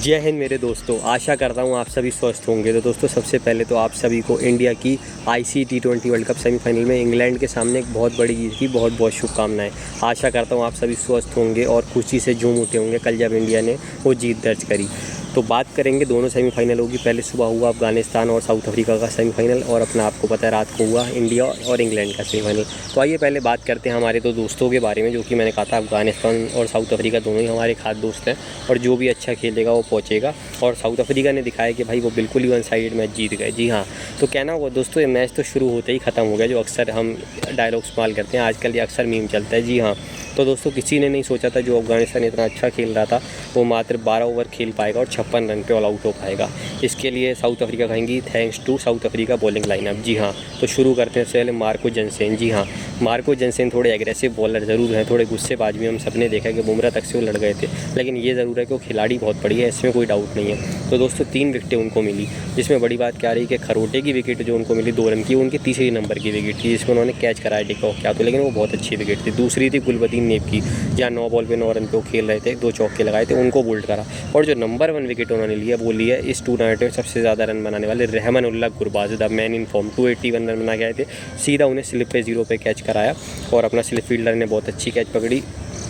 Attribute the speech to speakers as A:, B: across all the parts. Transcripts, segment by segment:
A: जय हिंद मेरे दोस्तों, आशा करता हूँ आप सभी स्वस्थ होंगे। तो दोस्तों सबसे पहले तो आप सभी को इंडिया की ICC T20 world cup semifinal में इंग्लैंड के सामने एक बहुत बड़ी जीत की बहुत बहुत शुभकामनाएं। आशा करता हूँ आप सभी स्वस्थ होंगे और खुशी से झूम उठे होंगे कल जब इंडिया ने वो जीत दर्ज करी। तो बात करेंगे दोनों सेमीफाइनलों की। पहले सुबह हुआ अफगानिस्तान और साउथ अफ्रीका का सेमीफाइनल, और अपना आपको पता है रात को हुआ इंडिया और इंग्लैंड का सेमीफाइनल। तो आइए पहले बात करते हैं हमारे दो दोस्तों के बारे में, जो कि मैंने कहा था अफगानिस्तान और साउथ अफ्रीका दोनों ही हमारे खास दोस्त हैं, और जो भी अच्छा खेलेगा वो पहुँचेगा। और साउथ अफ्रीका ने दिखाया कि भाई वो बिल्कुल ही वन साइड मैच जीत गए। जी हाँ, तो कहना हुआ दोस्तों, ये मैच तो शुरू होते ही ख़त्म हो गया, जो अक्सर हम डायलॉग इस्तेमाल करते हैं आजकल, ये अक्सर मीम चलता है। जी हाँ, तो दोस्तों किसी ने नहीं सोचा था जो अफगानिस्तान इतना अच्छा खेल रहा था वो मात्र 12 ओवर खेल पाएगा और 56 रन पे ऑल आउट हो पाएगा। इसके लिए साउथ अफ्रीका कहेंगी thanks to South Africa bowling lineup. जी हाँ, तो शुरू करते हैं पहले मार्को जनसेन। जी हाँ, मार्को जनसेन थोड़े एग्रेसिव बॉलर ज़रूर हैं, थोड़े गुस्सेबाज भी। हम सब ने देखा कि बुमराह तक से वो लड़ गए थे, लेकिन ये ज़रूर है कि वो खिलाड़ी बहुत बढ़िया है, इसमें कोई डाउट नहीं है। तो दोस्तों 3 विकेटें उनको मिली, जिसमें बड़ी बात क्या रही कि खरोटे की विकेट जो उनको मिली 2 रन की, उनकी तीसरी नंबर की विकेट थी, जिसमें उन्होंने कैच कराया डिकॉक क्या तो, लेकिन वो बहुत अच्छी विकेट थी। दूसरी थी गुलबदीन नेब की, जहाँ 9 बॉल पे 9 रन पे वो खेल रहे थे, 2 चौके लगाए थे, उनको बोल्ड करा। और जो नंबर 1 विकेट उन्होंने लिया वो लिया इस टूर्नामेंट में सबसे ज़्यादा रन बनाने वाले Rahmanullah Gurbaz, the man in form. 281 run बना के आए थे, सीधा उन्हें स्लिप पे 0 पे कैच कराया, और अपना स्लिप फील्डर ने बहुत अच्छी कैच पकड़ी।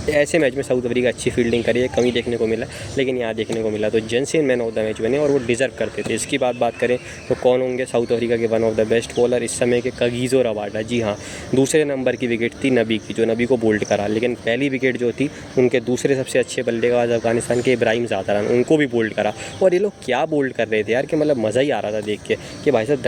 A: ऐसे मैच में साउथ अफ्रीका अच्छी फील्डिंग करी है, कमी देखने को मिला, लेकिन यहाँ देखने को मिला। तो जनसेन मैन ऑफ द मैच बने और वो डिज़र्व करते थे। इसकी बात करें तो कौन होंगे साउथ अफ्रीका के one of the best bowler इस समय के? Kagiso Rabada. जी हाँ, दूसरे नंबर की विकेट थी नबी की, जो नबी को बोल्ड करा, लेकिन पहली विकेट जो थी उनके दूसरे सबसे अच्छे बल्लेबाज अफगानिस्तान के इब्राहिम ज़ादरान, उनको भी बोल्ड करा। और ये लोग क्या बोल्ड कर रहे थे यार, कि मतलब मज़ा ही आ रहा था देख के कि भाई साहब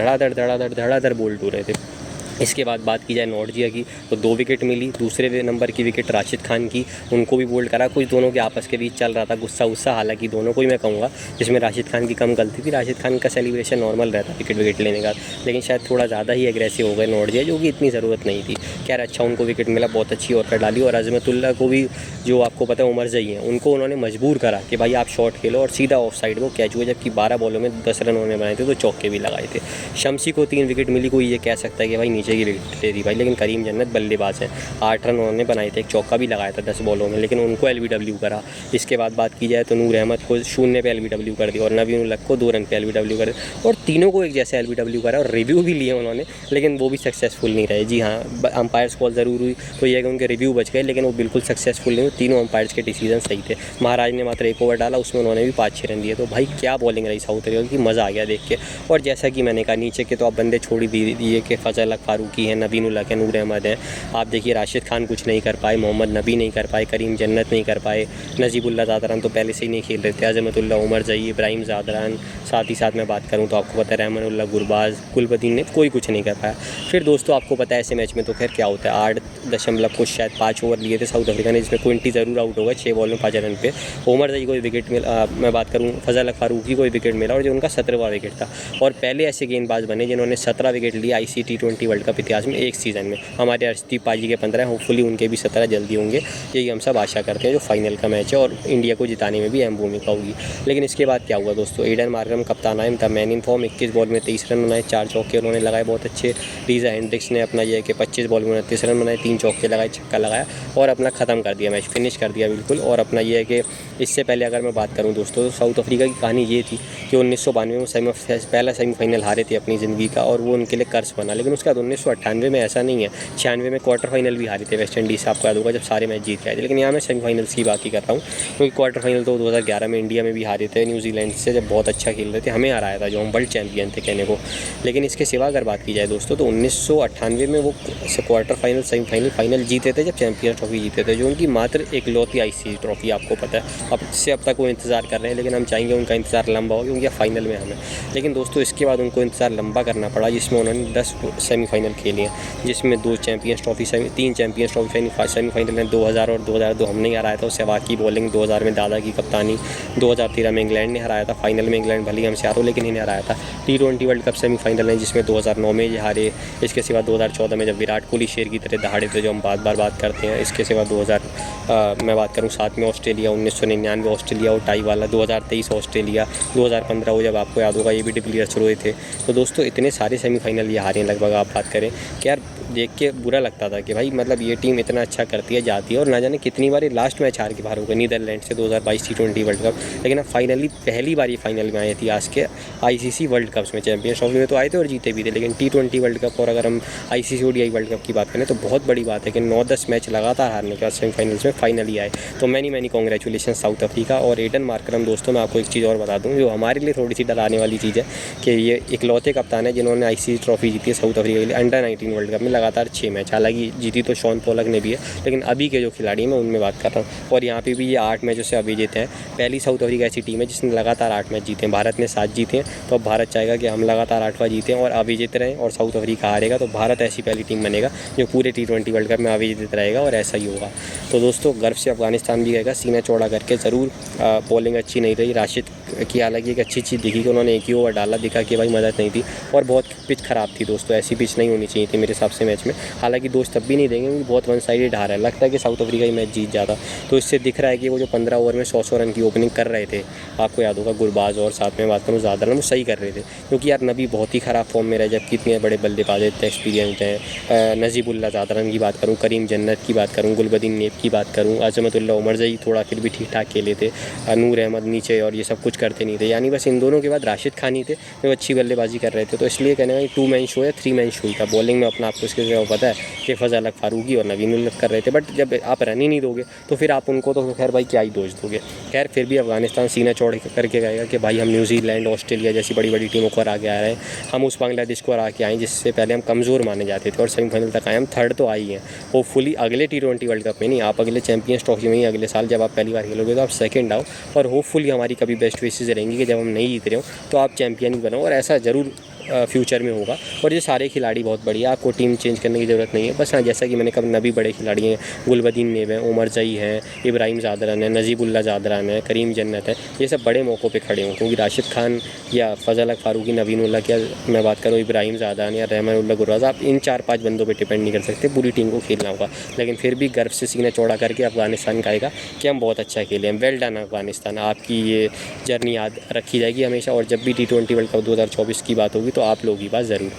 A: धड़ाधड़ बोल्ड हो रहे थे। इसके बाद बात की जाए नॉर्जिया की, तो 2 विकेट मिली। दूसरे नंबर की विकेट राशिद खान की, उनको भी बोल्ड करा। कुछ दोनों के आपस के बीच चल रहा था गुस्सा, हालांकि दोनों को ही मैं कहूँगा, जिसमें राशिद खान की कम गलती थी। राशिद खान का सेलिब्रेशन नॉर्मल रहता विकेट लेने का, लेकिन शायद थोड़ा ज़्यादा ही एग्रेसिव हो गए नॉर्जिया, जो कि इतनी ज़रूरत नहीं थी। खैर अच्छा उनको विकेट मिला, बहुत अच्छी ओवर डाली। और अजमतुल्ला को भी, जो आपको पता है उमर जई हैं, उनको उन्होंने मजबूर करा कि भाई आप शॉट खेलो, और सीधा ऑफ साइड वो कैच हुआ, जबकि 12 बॉलों में 10 रन उन्होंने बनाए थे, तो चौके भी लगाए थे। शमसी को 3 विकेट मिली, कोई ये कह सकता है कि भाई नीचे की विकेट दे दी भाई, लेकिन करीम जन्नत बल्लेबाज हैं, 8 रन उन्होंने बनाए थे, एक चौका भी लगाया था 10 बॉलों में, लेकिन उनको LBW करा। इसके बाद बात की जाए तो नूर अहमद को 0 पे LBW कर दिया, और नवीन उल हक को 2 रन पे LBW कर दिया, और तीनों को एक जैसे LBW करा, और रिव्यू भी लिए उन्होंने, लेकिन वो भी सक्सेसफुल नहीं रहे। जी हाँ, अंपायर्स कॉल ज़रूर हुई, तो ये कि उनके रिव्यू बच गए, लेकिन वो बिल्कुल सक्सेसफुल नहीं हुए। तीनों अंपायर्स के डिसीजन सही थे। महाराज ने मात्र 1 ओवर डाला, उसमें उन्होंने भी 5-6 रन दिए। तो भाई क्या बॉलिंग रही साउथ अफ्रीका की, मज़ा आ गया देख के। और जैसा कि मैंने कहा, नीचे के तो आप बंदे छोड़ ही दिए कि फजल हक फारूकी है, नवीन उल हक है, नूर अहमद है। आप देखिए राशिद खान कुछ नहीं कर पाए, मोहम्मद नबी नहीं कर पाए, करीम जन्नत नहीं कर पाए, नजीबुल्ला ज़ादरान तो पहले से ही नहीं खेल रहे थे, अजमतुल्ला, उमर जई, इब्राहिम ज़ादरान, साथ ही साथ मैं बात करूं तो आपको पता है रहमानुल्लाह गुरबाज, गुलबदीन ने कोई कुछ नहीं कर पाया। फिर दोस्तों आपको पता है ऐसे मैच में तो खैर क्या होता है, 8 कुछ शायद 5 ओवर लिए थे साउथ अफ्रीका ने, जिसमें क्विंटी ज़रूर आउट हो गए 6 बॉल में 5 रन पे। उमर जई को विकेट मिला, मैं बात करूँ फजल हक फारूकी को विकेट मिला, और जो उनका 17वां विकेट था। और पहले ऐसे गेंदबाज बने जिन्होंने 17 विकेट लिए आईसीसी T20 वर्ल्ड कप इतिहास में एक सीज़न में। हमारे अर्शदीप पाजी के 15, होपफुली उनके भी 17 जल्दी होंगे, यही हम सब आशा करते हैं। जो फाइनल का मैच है और इंडिया को जिताने में भी अहम भूमिका होगी। लेकिन इसके बाद क्या हुआ दोस्तों, एडन मार्करम कप्तान आए, था मैन इन फॉर्म, 21 बॉल में 23 रन बनाए, 4 चौके उन्होंने लगाए बहुत अच्छे। रीज़ा हेंड्रिक्स ने अपना यह है कि 25 बॉल में 29 रन बनाए, 3 चौके लगाए, छक्का लगाया, और अपना ख़त्म कर दिया मैच, फिनिश कर दिया बिल्कुल। और अपना यह है कि इससे पहले अगर मैं बात करूँ दोस्तों, तो साउथ अफ्रीका की कहानी ये थी कि 1992 में पहला सेमीफाइनल हारे थे अपनी ज़िंदगी का, और वो उनके लिए कर्ज बना। लेकिन उसके बाद 1998 में ऐसा नहीं है, 96 में क्वार्टर फाइनल भी हारे थे वेस्ट इंडीज़, आपको याद होगा, जब सारे मैच जीत गए थे। लेकिन यहाँ मैं सेमीफाइनल्स की बात ही कर रहा हूँ, क्योंकि क्वार्टर फाइनल तो 2011 में इंडिया में भी हारे थे न्यूजीलैंड से, जब बहुत अच्छा खेल रहे थे, हमें हराया था, जो हम वर्ल्ड चैंपियन थे कहने को। लेकिन इसके सिवा अगर बात की जाए दोस्तों, तो 1998 में वो क्वार्टर फाइनल, सेमीफाइनल, फाइनल जीते थे, जब चैंपियंस ट्रॉफी जीते थे, जो उनकी मात्र इकलौती आईसीसी ट्रॉफी, आपको पता है। अब तक वो इंतज़ार कर रहे हैं, लेकिन हम चाहेंगे उनका इंतज़ार लंबा हो, क्योंकि फाइनल में हमें। लेकिन दोस्तों इसके बाद उनको इंतज़ार लंबा करना पड़ा, जिसमें उन्होंने 10 सेमीफाइनल खेले हैं, जिसमें 2 champions trophy, 3 champions trophy semifinal में 2000 और 2002 हमने हराया था, सहवाग की बॉलिंग, 2000 में दादा की कप्तानी, 2013 में इंग्लैंड ने हराया था, फाइनल में इंग्लैंड भले ही हमसे हारो, लेकिन इन्हें हराया था। T20 वर्ल्ड कप सेमीफाइनल है, जिसमें 2009 में ये हारे। इसके सिवा 2014 में जब विराट कोहली शेर की तरह दहाड़े थे, जो हम बात करते हैं। इसके सिवा मैं बात करूँ 7 में ऑस्ट्रेलिया, 1999 ऑस्ट्रेलिया और टाई वाला, 2023 ऑस्ट्रेलिया, 2015 वो जब आपको याद होगा ये भी डिक्लेयर हुए थे। तो दोस्तों इतने सारे सेमीफाइनल ये हारे हैं लगभग, आप बात करें कि यार देख के बुरा लगता था कि भाई मतलब ये टीम इतना अच्छा करती है, जाती है और ना जाने कितनी बार लास्ट मैच हार के बाहर हो गए नीदरलैंड से 2022 T20 वर्ल्ड कप। लेकिन अब फाइनली पहली बार ये फाइनल में आई थी आज के ICC वर्ल्ड कप्स में। चैंपियंस ट्रॉफी में तो आए थे और जीते भी थे, लेकिन T20 वर्ल्ड कप और अगर हम ICC ODI वर्ल्ड कप की बात करें तो बहुत बड़ी बात है कि 9-10 मैच लगातार हारने के बाद सेमीफाइनल्स में फाइनली आए। तो मैनी कॉन्ग्रेचुलेशन साउथ अफ्रीका और एडन मार्करम। दोस्तों मैं आपको एक चीज़ और बता दूँ जो हमारे लिए थोड़ी सी डराने वाली चीज़ है कि ये इकलौते कप्तान है जिन्होंने ICC ट्रॉफी जीती है साउथ अफ्रीका के लिए अंडर-19 वर्ल्ड कप में लगातार 6 मैच। हालांकि जीती तो शॉन पोलक ने भी है, लेकिन अभी के जो खिलाड़ी हैं मैं उनमें बात कर रहा हूँ। और यहाँ पे भी ये 8 मैचों से अविजेत हैं। पहली साउथ अफ्रीका ऐसी टीम है जिसने लगातार 8 मैच जीते हैं। भारत ने 7 जीते हैं, तो अब भारत चाहेगा कि हम लगातार 8वां जीतें और अविजेत रहें और साउथ अफ्रीका हारेगा तो भारत ऐसी पहली टीम बनेगा जो पूरे T20 वर्ल्ड कप में अविजेत रहेगा और ऐसा ही होगा। तो दोस्तों गर्व से अफगानिस्तान भी गएगा सीना चौड़ा करके ज़रूर। बॉलिंग अच्छी नहीं रही राशिद की, हालांकि एक अच्छी चीज़ दिखी कि उन्होंने एक ही ओवर डाला, दिखा कि भाई मदद नहीं थी और बहुत पिच ख़राब थी दोस्तों, ऐसी पिच नहीं होनी चाहिए थी मेरे हिसाब से मैच में। हालांकि दोस्त तब भी नहीं देंगे क्योंकि बहुत वन साइडेड हार है, लगता है कि साउथ अफ्रीका ही मैच जीत जाता। तो इससे दिख रहा है कि वो जो 15 ओवर में 100 रन की ओपनिंग कर रहे थे, आपको याद होगा गुरबाज और साथ में बात करूँ ज़्यादा वो सही कर रहे थे, क्योंकि यार नबी बहुत ही ख़राब फॉर्म में रहे जबकि इतने बड़े बल्लेबाज इतने एक्सपीरियंस हैं। नजीबुल्ला ज़ादरन की बात करूँ, करीम जन्नत की बात करूँ, गुलबदीन नेब की बात करूँ, अजमतुल्ला उमरजई थोड़ा फिर भी ठीक ठाक खेले थे, नूर अहमद नीचे और ये सब कुछ करते नहीं थे। यानी बस इन दोनों के बाद राशिद खान ही थे जो अच्छी बल्लेबाजी कर रहे थे। तो इसलिए कहने का 2 मैन शो या 3 मैन शो ही था। बॉलिंग में अपना आपको इसके जगह पता है कि फजल हक फारूकी और नवीन उल्लक कर रहे थे, बट जब आप रन ही नहीं दोगे तो फिर आप उनको तो खैर भाई क्या ही दोष दोगे। खैर फिर भी अफगानिस्तान सीना चौड़ करके गएगा कि भाई हम न्यूजीलैंड ऑस्ट्रेलिया जैसी बड़ी बड़ी टीमों को हरा के आ रहे हैं, हम उस बांग्लादेश को हरा के आए जिससे पहले हम कमज़ोर माने जाते थे और सेमीफाइनल तक आए। हम थर्ड तो आई हैं, होपफुली अगले T20 वर्ल्ड कप में नहीं, आप अगले चैंपियंस ट्रॉफी में ही अगले साल जब आप पहली बार खेलोगे तो आप सेकंड आओ और होपफुली हमारी कभी बेस्ट विशेज़ रहेंगी कि जब हम नहीं जीत रहे हो तो आप चैंपियन ही बनो और ऐसा ज़रूर फ्यूचर में होगा। और ये सारे खिलाड़ी बहुत बढ़िया, आपको टीम चेंज करने की ज़रूरत नहीं है। बस हाँ जैसा कि मैंने कहा नबी बड़े खिलाड़ी हैं, गुलबदीन नेब हैं, उमरजई हैं, इब्राहिम ज़ादरन है, नजीबुल्ला ज़ादरन है, करीम जन्नत है, ये सब बड़े मौक़ों पे खड़े हों। क्योंकि राशिद खान या फजल हक फारूकी, नवीन उल्लक या मैं बात करूँ इब्राहिम ज़ादरन या रहमान उल्ला गुरबाज, आप इन 4-5 बंदों पर डिपेंड नहीं कर सकते, पूरी टीम को खेलना होगा। लेकिन फिर भी गर्व से सीना चौड़ा करके अफगानिस्तान कहेगा कि हम बहुत अच्छा खेले हैं। वेल डन अफगानिस्तान, आपकी ये जर्नी याद रखी जाएगी हमेशा। और जब भी T20 वर्ल्ड कप 2024 की बात होगी तो आप लोग ही बात ज़रूर।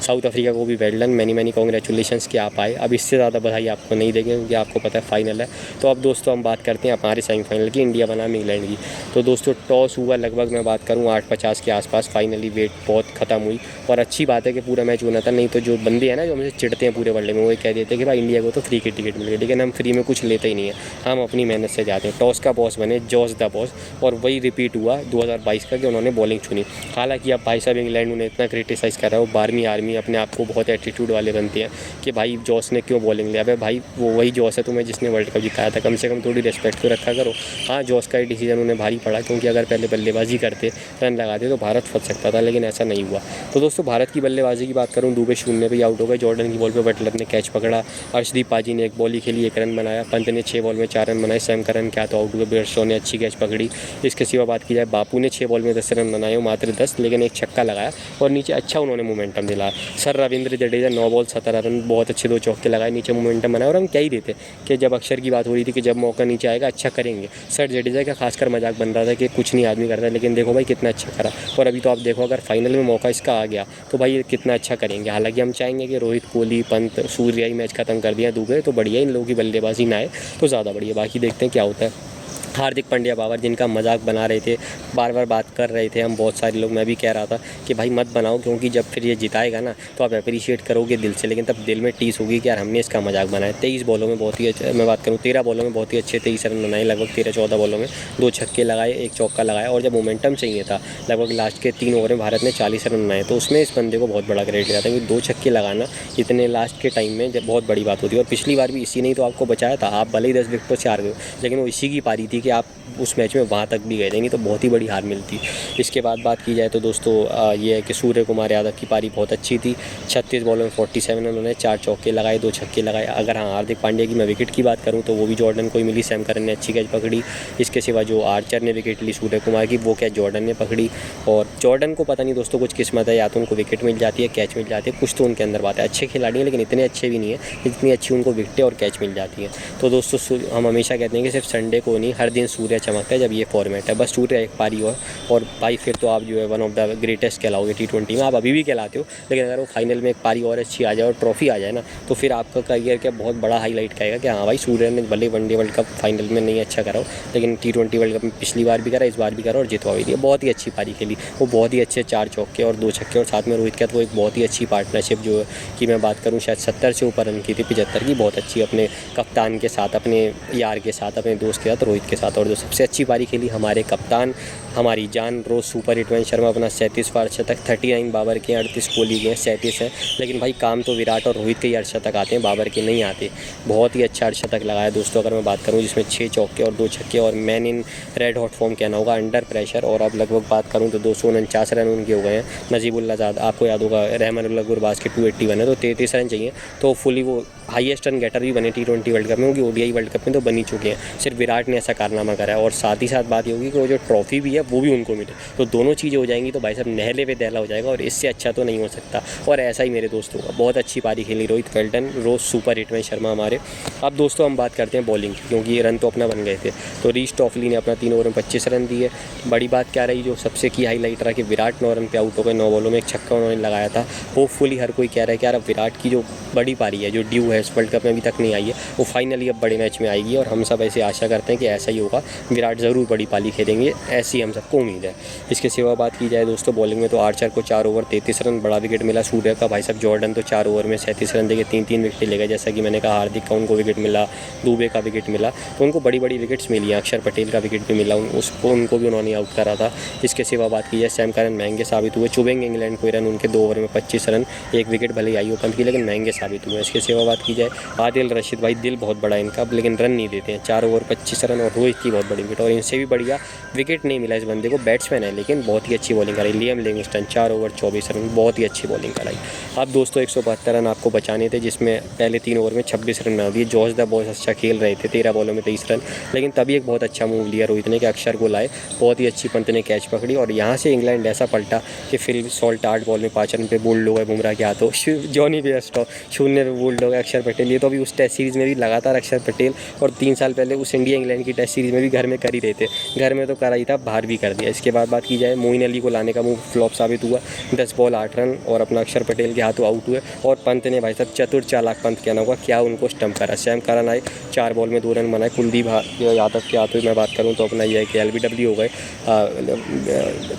A: साउथ अफ्रीका को भी वेल डन, मैनी कॉन्ग्रेचुलेशंस कि आप आए। अब इससे ज़्यादा बधाई आपको नहीं देंगे क्योंकि आपको पता है फाइनल है। तो अब दोस्तों हम बात करते हैं हमारे सेमीफाइनल की, इंडिया बनाम इंग्लैंड की। तो दोस्तों टॉस हुआ लगभग मैं बात करूँ 8:50 के आसपास, फाइनली वेट बहुत ख़त्म हुई और अच्छी बात है कि पूरा मैच होना था। नहीं तो जो बंदे हैं ना जो हमसे चिढ़ते हैं पूरे वर्ल्ड में, वो कह देते हैं कि भाई इंडिया को तो फ्री की टिकट मिल गई, लेकिन हम फ्री में कुछ लेते ही नहीं है, हम अपनी मेहनत से जाते हैं। टॉस का बॉस बने, जॉस द बॉस, और वही रिपीट हुआ 2022 का कि उन्होंने बॉलिंग चुनी। हालांकि अब भाई साहब इंग्लैंड उन्हें इतना क्रिटिसाइज़ कर रहा है, वो 12वीं आर्मी अपने आप को बहुत एटीट्यूड वाले बनते हैं कि भाई जॉस ने क्यों बॉलिंग लिया। अबे भाई वो वही जॉस है तुम्हें जिसने वर्ल्ड कप जिताया था, कम से कम थोड़ी रिस्पेक्ट तो रखा करो। हाँ जॉस का ये डिसीजन उन्हें भारी पड़ा क्योंकि अगर पहले बल्लेबाजी करते, रन लगाते तो भारत फंस सकता था, लेकिन ऐसा नहीं हुआ। तो दोस्तों भारत की बल्लेबाजी की बात करूँ, दुबे 0 पे आउट हो गए। जॉर्डन की बॉल पे बटलर ने कैच पकड़ा, अर्शदीप पाजी ने एक बॉल ही खेली, 1 रन बनाया, पंत ने 6 बॉल में 4 रन बनाए, सैम करन क्या तो आउट हुए, बेयरस्टो ने अच्छी कैच पकड़ी। इसके सिवा बात की जाए बापू ने 6 बॉल में 10 रन बनाए, मात्र 10, लेकिन एक छक्का लगाया और नीचे अच्छा उन्होंने मोमेंटम दिलाया। Sir Ravindra Jadeja 9 ball 17 run, बहुत अच्छे 2 चौके लगाए, नीचे मोमेंटम बनाया। और हम क्या ही देते कि जब अक्षर की बात हो रही थी कि जब मौका नीचे आएगा अच्छा करेंगे, सर जडेजा का खासकर मजाक बन रहा था कि कुछ नहीं आदमी करता, लेकिन देखो भाई कितना अच्छा करा। और अभी तो आप देखो अगर फाइनल में मौका इसका आ गया तो भाई कितना अच्छा करेंगे। हालांकि हम चाहेंगे कि रोहित, कोहली, पंत, सूर्या ही मैच खत्म कर दिया, दुबे तो बढ़िया, इन लोगों की बल्लेबाजी ना आए तो ज़्यादा बढ़िया। बाकी देखते हैं क्या होता है। हार्दिक पांड्या बाबर जिनका मजाक बना रहे थे, बार बार बात कर रहे थे हम बहुत सारे लोग, मैं भी कह रहा था कि भाई मत बनाओ क्योंकि जब फिर ये जिताएगा ना तो आप अप्रिशिएट करोगे दिल से, लेकिन तब दिल में टीस होगी कि यार हमने इसका मजाक बनाया। 23 बॉलों में बहुत ही अच्छे, मैं बात करूँ 13 बॉलों में बहुत ही अच्छे 23 रन बनाए, लगभग 13-14 बॉलों में 2 छक्के लगाए, 1 चौका लगाया। और जब मोमेंटम चाहिए था लगभग लास्ट के 3 ओवर में भारत ने 40 रन बनाए, तो उसमें इस बंदे को बहुत बड़ा क्रेडिट दिया था क्योंकि 2 छक्के लगाना इतने लास्ट के टाइम में जब बहुत बड़ी बात होती है। और पिछली बार भी इसी ने तो आपको बचाया था, आप भले ही 10 विकेटों से हार गए, लेकिन वो इसी की पारी थी कि आप उस मैच में वहाँ तक भी गए थे, नहीं तो बहुत ही बड़ी हार मिलती। इसके बाद बात की जाए तो दोस्तों ये है कि सूर्य कुमार यादव की पारी बहुत अच्छी थी, 36 बॉलों में 47 रन, उन्होंने 4 चौके लगाए, 2 छक्के लगाए। अगर हाँ हार्दिक पांड्या की मैं विकेट की बात करूँ तो वो भी जॉर्डन को ही मिली, सैम करन ने अच्छी कैच पकड़ी। इसके सिवा जो आर्चर ने विकेट ली सूर्य कुमार की, वो कैच जॉर्डन ने पकड़ी। और जॉर्डन को पता नहीं दोस्तों कुछ किस्मत है, या तो उनको विकेट मिल जाती है, कैच मिल जाती है, कुछ तो उनके अंदर बात है। अच्छे खिलाड़ी हैं लेकिन इतने अच्छे भी नहीं है जितनी अच्छी उनको विकेटें और कैच मिल जाती हैं। तो दोस्तों हम हमेशा कहते हैं कि सिर्फ संडे को नहीं, हर दिन सूर्य चमकता है जब ये फॉर्मेट है, बस सूर्य एक पारी और भाई फिर तो आप जो है वन ऑफ द ग्रेटेस्ट कहलाओगे T20 में। आप अभी भी कहलाते हो, लेकिन अगर वो फाइनल में एक पारी और अच्छी आ जाए और ट्रॉफी आ जाए ना, तो फिर आपका करियर का बहुत बड़ा हाईलाइट करेगा कि हाँ भाई सूर्य ने भले वनडे वर्ल्ड कप फाइनल में नहीं अच्छा करा हो, लेकिन T20 वर्ल्ड कप में पिछली बार भी करा, इस बार भी करा और जितवा भी दिया। बहुत ही अच्छी पारी खेली वो, बहुत ही अच्छे 4 चौके और 2 छक्के, और साथ में रोहित का तो एक बहुत ही अच्छी पार्टनरशिप जो है कि मैं बात करूँ शायद 70 से ऊपर रन की थी, 75 की, बहुत अच्छी अपने कप्तान के साथ, अपने यार के साथ, अपने दोस्त के साथ रोहित के साथ। और जो सबसे अच्छी पारी खेली हमारे कप्तान, हमारी जान रोज़ सुपर हिट रोहित शर्मा अपना 37वां अर्धशतक, 39 बाबर के 38 कोहली के 37 है, लेकिन भाई काम तो विराट और रोहित के ही अर्धशतक आते हैं, बाबर के नहीं आते। बहुत ही अच्छा अर्धशतक लगाया दोस्तों अगर मैं बात करूं, जिसमें 6 चौके और 2 छक्के, और man in red hot form कहना होगा, अंडर प्रेशर। और अब लगभग बात करूं तो 249 रन उनके हो गए हैं। नजीबुल्ला ज़ाद आपको याद होगा, रहमानुल्लाह गुरबाज के 281 है, तो 33 रन चाहिए, तो फुली वो हाईएस्ट रन गेटर भी बने T20 वर्ल्ड कप में, क्योंकि ODI वर्ल्ड कप में तो बन ही चुके हैं। सिर्फ विराट ने ऐसा कारनामा करा है, और साथ ही साथ बात ये होगी कि वो जो ट्रॉफी भी है वो भी उनको मिले, तो दोनों चीज़ें हो जाएंगी तो भाई साहब नहले पे दहला हो जाएगा, और इससे अच्छा तो नहीं हो सकता। और ऐसा ही मेरे दोस्तों का बहुत अच्छी पारी खेली रोहित, वेल्टन, रोज़ सुपर हिट में शर्मा हमारे। अब दोस्तों हम बात करते हैं बॉलिंग की, क्योंकि ये रन तो अपना बन गए थे। तो रीस टॉफली ने अपना 3 ओवर में 25 रन दिए। बड़ी बात क्या रही, जो सबसे की हाईलाइट रहा कि विराट 9 रन पे आउट हो गए, 9 बॉलों में एक छक्का उन्होंने लगाया था। होपफुली हर कोई कह रहा है कि यार अब विराट की जो बड़ी पारी है, जो ड्यू है इस वर्ल्ड कप में अभी तक नहीं आई है, वो फाइनली अब बड़े मैच में आएगी, और हम सब ऐसे आशा करते हैं कि ऐसा ही होगा, विराट ज़रूर बड़ी पारी खेलेंगे, ऐसी हम सबको उम्मीद है। इसके सिवा बात की जाए दोस्तों बॉलिंग में, तो आर्चर को 4 ओवर 33 रन बड़ा विकेट मिला। सूर्य का भाई साहब जॉर्डन तो 4 ओवर में 37 रन देके 3-3 विकेट ले गए। जैसा कि मैंने कहा हार्दिक का उनको विकेट मिला, दुबे का विकेट मिला, तो उनको बड़ी बड़ी विकेट्स मिली हैं। अक्षर पटेल का विकेट भी मिला, उसको उनको भी उन्होंने आउट करा था। इसके सिवा बात की जाए सैम करन महंगे साबित हुए, चुभेंगे इंग्लैंड को रन, उनके 2 ओवर में 25 रन, एक विकेट भले ही आई ओपन की, लेकिन महंगे साबित हुए। इसके सिवा बात की जाए आदिल रशीद, भाई दिल बहुत बड़ा इनका, लेकिन रन नहीं देते हैं। 4 ओवर 25 रन, और रोहित की बहुत बड़ी विकेट, और इनसे भी बढ़िया विकेट नहीं मिला इस बंदे को, बैट्समैन है लेकिन बहुत ही अच्छी बॉलिंग कराई। लियम लिविंगस्टन 4 ओवर 24 रन, बहुत ही अच्छी बॉलिंग कराई। अब दोस्तों 172 रन आपको बचाने थे, जिसमें पहले 3 ओवर में 26 रन बना दिए। जॉर्ज द बॉस अच्छा खेल रहे थे, 13 बॉलों में 23 रन, लेकिन तभी एक बहुत अच्छा मूव लिया रोहित ने कि अक्षर को लाए, बहुत ही अच्छी पंत ने कैच पकड़ी, और यहाँ से इंग्लैंड ऐसा पलटा कि फिल सॉल्ट 8 बॉल में 5 रन पे बोल्ड हो गए बुमराह के हाथों। जॉनी बेयरस्टॉ 0 पे बोल्ड हो गए। अक्षर पटेल ये तो अभी उस टेस्ट सीरीज़ में भी लगातार अक्षर पटेल, और 3 साल पहले उस इंडिया इंग्लैंड की टेस्ट सीरीज़ में भी घर में कर ही रहे थे, घर में तो करा ही था, बाहर भी कर दिया। इसके बाद बात की जाए मोइन अली को लाने का मूव फ्लॉप साबित हुआ, 10 बॉल 8 रन, और अपना अक्षर पटेल के हाथों आउट हुए, और पंत ने भाई साहब चतुर चालाक पंत कहना होगा, क्या उनको स्टंप करा। सैम करन आए, 4 बॉल में 2 रन बनाए। कुलदीप यादव के हाथों में बात करूँ तो अपना यह है कि LBW हो गए।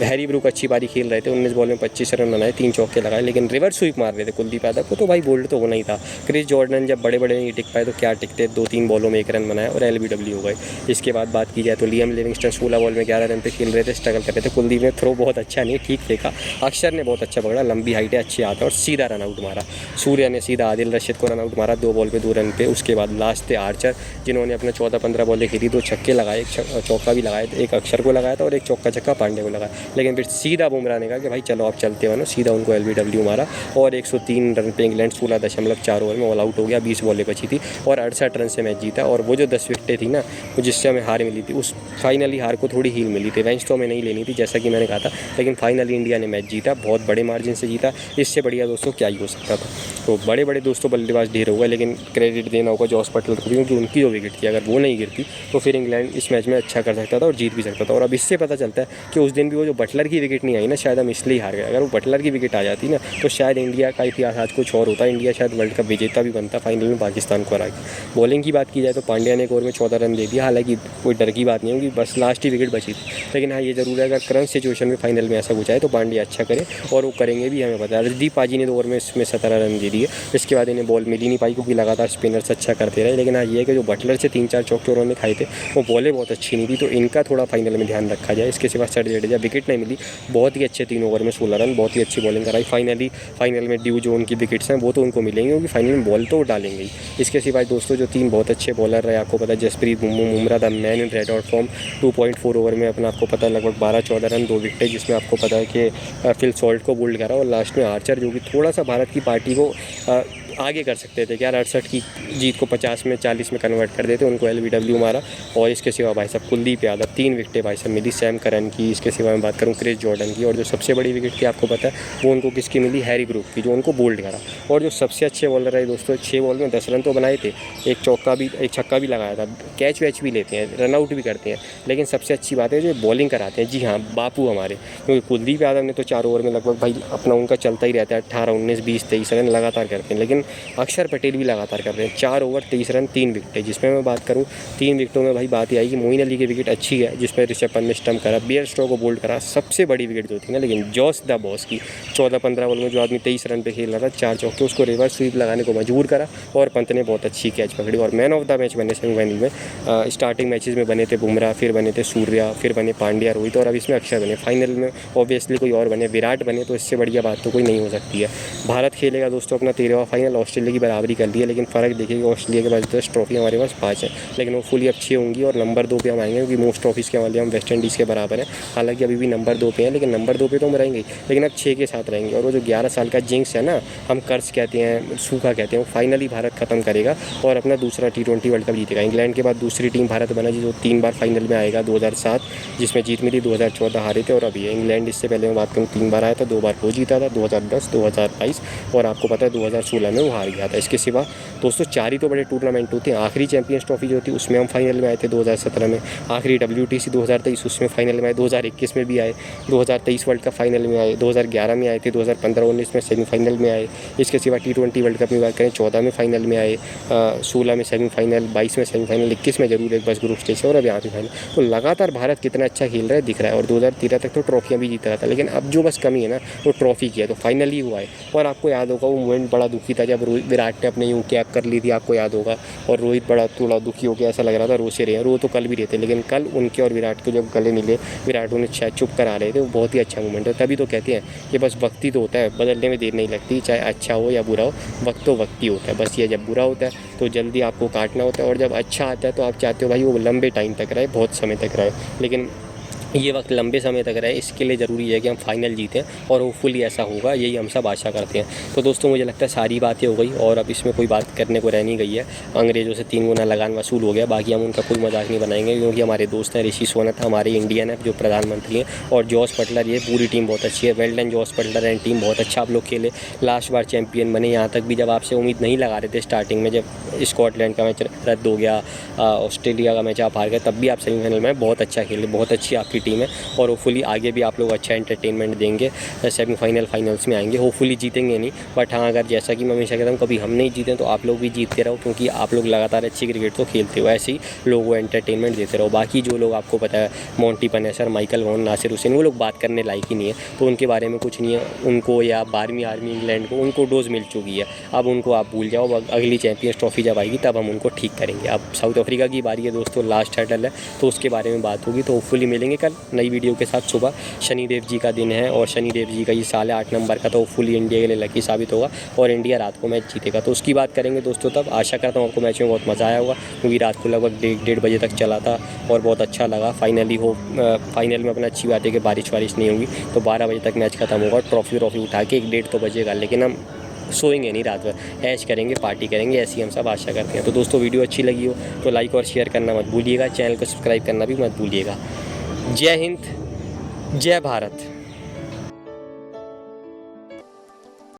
A: हैरी ब्रूक अच्छी पारी खेल रहे थे, 19 बॉल में 25 रन बनाए, 3 चौके लगाए, लेकिन रिवर्स स्वीप मार रहे थे कुलदीप यादव को, तो भाई बोल्ड तो होना ही था। क्रिस जॉर्डन जब बड़े बड़े नहीं टिक पाए तो क्या टिकते, 2-3 बॉलों में 1 रन बनाया, और LBW हो गए। इसके बाद बात की जाए तो लियम लिविंगस्टन 16 बॉल में 11 रन पे खेल रहे थे, स्ट्रगल कर रहे थे। कुलदीप ने थ्रो बहुत अच्छा नहीं, ठीक फेंका। अक्षर ने बहुत अच्छा पकड़ा, लंबी हाइट है, अच्छी आता है, और सीधा रन आउट मारा। सूर्य ने सीधा आदिल रशीद को रन आउट मारा, 2 बॉल पे 2 रन पे। उसके बाद लास्ट थे आर्चर, जिन्होंने अपने 14-15 बॉलें खेली, 2 छक्के लगाए, एक चौका भी लगाए, एक अक्षर को लगाया था और एक चौका छक्का पांडे को लगाया। लेकिन फिर सीधा बुमराह ने कहा कि भाई चलो आप चलते बनो, सीधा उनको LBW मारा, और 103 रन पे इंग्लैंड 16.4 ओवर में ऑल आउट हो गया। 20 बॉलें बची थी, और 68 रन से मैच जीता। और वो जो 10 विकेटें थी ना, जिससे हमें हार मिली थी, उस फाइनली हार को थोड़ी हील मिली थी। वेंच तो हमें नहीं लेनी थी जैसा कि मैंने कहा था, लेकिन फाइनली इंडिया ने मैच जीता, बहुत बड़े मार्जिन से जीता। इससे बढ़िया दोस्तों क्या ही हो सकता था। तो बड़े बड़े दोस्तों बल्लेबाज ढेर होगा, लेकिन क्रेडिट देना होगा जॉस बटलर को भी, क्योंकि उनकी जो विकेट थी अगर वो नहीं गिरती तो फिर इंग्लैंड इस मैच में अच्छा कर सकता था और जीत भी सकता था। और अब इससे पता चलता है कि उस दिन भी वो जो बटलर की विकेट नहीं आई ना, शायद हम इसलिए हार गए। अगर वो बटलर की विकेट आ जाती ना, तो शायद इंडिया का इतिहास आज कुछ और होता, इंडिया शायद वर्ल्ड कप विजेता भी बनता, फाइनल में पाकिस्तान को हरा के। बॉलिंग की बात की जाए तो पांड्या ने एक ओवर में 14 रन दे दिया, हालांकि कोई डर की बात नहीं होगी, बस लास्ट ही विकेट बची थी। लेकिन हाँ ये जरूर है, अगर करंट सिचुएशन में फाइनल में ऐसा कुछ आए तो पांड्या अच्छा करे, और वो करेंगे भी, हमें पता है। रजदीप पाजी ने 2 ओवर में इसमें 17 रन दे दिए। इसके बाद इन्हें बॉल मिल ही नहीं पाई, क्योंकि लगातार स्पिनर्स अच्छा करते रहे। लेकिन हाँ ये है कि जो बटलर से 3-4 चौके उन्होंने खाए थे, वो बॉलें बहुत अच्छी नहीं थी, तो इनका थोड़ा फाइनल में ध्यान रखा जाए। इसके सिवा सर जडेजा विकेट नहीं मिली, बहुत ही अच्छे 3 ओवर में 16 रन, बहुत ही अच्छी बॉलिंग कराई। फाइनल में ड्यू जो उनकी विकेट्स हैं वो तो उनको मिलेंगे, क्योंकि फाइनल में बॉल तो डालेंगे ही। इसके सिवाय दोस्तों जो 3 बहुत अच्छे बॉलर रहे, आपको पता है Jasprit Bumrah the man in red out form, 2.4 over में अपना आपको पता है लगभग 12-14 रन, 2 विकेटें, जिसमें आपको पता है कि फिल सॉल्ट को बोल्ड करा, और लास्ट में आर्चर जो कि थोड़ा सा भारत की पार्टी को आगे कर सकते थे कि यार 68 की जीत को 50 में 40 में कन्वर्ट कर देते, उनको LBW मारा। और इसके सिवा भाई साहब कुलदीप यादव 3 विकेटें भाई साहब मिली सैम करन की। इसके सिवा मैं बात करूँ क्रिस जॉर्डन की, और जो सबसे बड़ी विकेट थी आपको पता है वो उनको किसकी मिली, हैरी ब्रूक की, जो उनको बोल्ड करा। और जो सबसे अच्छे बॉलर है दोस्तों, 6 बॉल में 10 रन तो बनाए थे, एक छक्का भी लगाया था, कैच वैच भी लेते हैं, रन आउट भी करते हैं। लेकिन सबसे अच्छी बात है जो बॉलिंग कराते हैं, जी हाँ बापू हमारे, क्योंकि कुलदीप यादव ने तो 4 ओवर में लगभग भाई अपना उनका चलता ही रहता है, 18 19 20 23 रन लगातार करते हैं। लेकिन अक्षर पटेल भी लगातार कर रहे हैं, 4 ओवर 23 रन 3 विकेटें। जिसमें मैं बात करूँ 3 विकेटों में भाई बात ये आई कि मोइन अली की विकेट अच्छी है, जिसमें ऋषभ पंत ने स्टंप करा, बेयरस्टो को बोल्ड करा, सबसे बड़ी विकेट जो थी ना, लेकिन जॉस द बॉस की 14-15 बॉल में जो आदमी 23 रन पे खेल रहा था, 4 चौके, उसको रिवर्स स्वीप लगाने को मजबूर करा और पंत ने बहुत अच्छी कैच पकड़ी। और मैन ऑफ द मैच बने सेमीफाइनल में। स्टार्टिंग मैचेस में बने थे बुमराह, फिर बने थे सूर्या, फिर बने पांड्या, रोहित, और अब इसमें अक्षर बने। फाइनल में ऑब्वियसली कोई और बने, विराट बने, तो इससे बढ़िया बात तो कोई नहीं हो सकती है। भारत खेलेगा दोस्तों अपना 13वां फाइनल, ऑस्ट्रेलिया की बराबरी कर ली है, लेकिन फ़र्क देखिए ऑस्ट्रेलिया के पास 10 ट्रॉफी, हमारे पास 5 है, लेकिन वो फुली अच्छी होंगी और नंबर 2 पे हम आएंगे, क्योंकि मोस्ट ट्रॉफीज़ के वाले हम वेस्ट इंडीज़ के बराबर हैं। हालांकि अभी भी नंबर 2 पे हैं, लेकिन नंबर 2 पे तो हम रहेंगे, लेकिन अब 6 के साथ रहेंगे। और वो जो 11 साल का जिंक्स है ना, हम कर्ज कहते हैं, सूखा कहते हैं, वो फाइनली भारत ख़त्म करेगा और अपना दूसरा T20 वर्ल्ड कप जीतेगा। इंग्लैंड के बाद दूसरी टीम भारत बना जो 3 बार फाइनल में आएगा, 2007 जिसमें जीत मिली, 2014 हारे थे, और अभी इंग्लैंड इससे पहले मैं बात करूँ 3 बार आया था, 2 बार वो जीता था, 2010, 2022, और आपको पता है 2016 में वो हार गया था। इसके सिवा दोस्तों 4 ही तो बड़े टूर्नामेंट होते हैं। आखिरी चैंपियंस ट्रॉफी जो थी उसमें हम फाइनल में आए थे 2017 में, आखिरी WTC 2023 उसमें फाइनल में आए, 2021 में भी आए, 2023 वर्ल्ड कप फाइनल में आए, 2011 में आए थे, 2015-19 में सेमीफाइनल में आए। इसके सिवा T20 वर्ल्ड कप में बात करें 14 में फाइनल में आए, 16 में सेमीफाइनल, 22 में सेमीफाइनल, 21 में जरूर एक बस ग्रुप स्टेज है, और अब यहाँ पे फाइनल। तो लगातार भारत कितना अच्छा खेल रहा है दिख रहा है, और 2013 तक तो ट्रॉफियाँ भी जीत रहा था, लेकिन अब जो बस कमी है ना वो ट्रॉफी की है, तो फाइनल ही हुआ है। और आपको याद होगा वो मोमेंट बड़ा दुखी था जब विराट ने अपने यूँ कैप कर ली थी, आपको याद होगा, और रोहित बड़ा थोड़ा दुखी हो गया, ऐसा लग रहा था रो से रहे हैं, रो तो कल भी रहते, लेकिन कल उनके और विराट के जब गले मिले, विराट उन्हें शायद चुप करा रहे थे, वो बहुत ही अच्छा मोमेंट है। तभी तो कहते हैं कि बस वक्त ही तो होता है, बदलने में देर नहीं लगती, चाहे अच्छा हो या बुरा हो, वक्त तो वक्त ही होता है। बस ये जब बुरा होता है तो जल्दी आपको काटना होता है, और जब अच्छा आता है तो आप चाहते हो भाई वो लंबे टाइम तक रहे, बहुत समय तक रहे, लेकिन ये वक्त लंबे समय तक रहे, इसके लिए ज़रूरी है कि हम फाइनल जीतें, और होपफुली ऐसा होगा, यही हम सब आशा करते हैं। तो दोस्तों मुझे लगता है सारी बातें हो गई, और अब इसमें कोई बात करने को रह नहीं गई है। अंग्रेज़ों से 3 गुना लगान वसूल हो गया, बाकी हम उनका कोई मजाक नहीं बनाएंगे, क्योंकि हमारे दोस्त हैं। ऋषि सोनक हमारे इंडियन है जो प्रधानमंत्री हैं, और जॉस बटलर, ये पूरी टीम बहुत अच्छी है। Well done Jos Buttler and team, बहुत अच्छा आप लोग खेले, लास्ट बार चैंपियन बने। यहाँ तक भी जब आपसे उम्मीद नहीं लगा रहे थे स्टार्टिंग में, जब स्कॉटलैंड का मैच रद्द हो गया, ऑस्ट्रेलिया का मैच आप हार गए, तब भी आप सेमीफाइनल में बहुत अच्छा खेले, बहुत अच्छी आपकी टीम है, और होपफुली आगे भी आप लोग अच्छा एंटरटेनमेंट देंगे, सेमीफाइनल फाइनल्स में आएंगे। होपफुली जीतेंगे नहीं, बट हाँ अगर जैसा कि मैं हमेशा कहता हूँ कभी हम नहीं जीतें तो आप लोग भी जीतते रहो, क्योंकि आप लोग लगातार अच्छी क्रिकेट तो खेलते हो, ऐसे ही लोगों को एंटरटेनमेंट देते रहो। बाकी जो लोग आपको पता है Monty Panesar, Michael Vaughan, Nasser Hussain, वो लोग बात करने लायक ही नहीं है, तो उनके बारे में कुछ नहीं है। उनको या 12वीं आर्मी इंग्लैंड को, उनको डोज मिल चुकी है, अब उनको आप भूल जाओ। अगली चैंपियंस ट्रॉफी जब आएगी तब हम उनको ठीक करेंगे। अब साउथ अफ्रीका की बारी है दोस्तों, लास्ट हर्डल है, तो उसके बारे में बात होगी। तो होपफुली मिलेंगे कल नई वीडियो के साथ सुबह। शनिदेव जी का दिन है, और शनिदेव जी का ये साल है 8 नंबर का, तो फुली इंडिया के लिए लकी साबित होगा, और इंडिया रात को मैच जीतेगा, तो उसकी बात करेंगे दोस्तों तब। आशा करता हूँ आपको मैच में बहुत मज़ा आया होगा, क्योंकि रात को लगभग 1:30 बजे तक चला था, और बहुत अच्छा लगा। फाइनल में अपना अच्छी बात है कि बारिश नहीं होगी, तो 12 बजे तक मैच खत्म होगा, ट्रॉफी उठा के 1:30 तो बजेगा, लेकिन हम सोएंगे नहीं रात भर, ऐश करेंगे, पार्टी करेंगे, ऐसी हम सब आशा करते हैं। तो दोस्तों वीडियो अच्छी लगी हो तो लाइक और शेयर करना मत भूलिएगा, चैनल को सब्सक्राइब करना भी मत भूलिएगा। जय हिंद, जय भारत।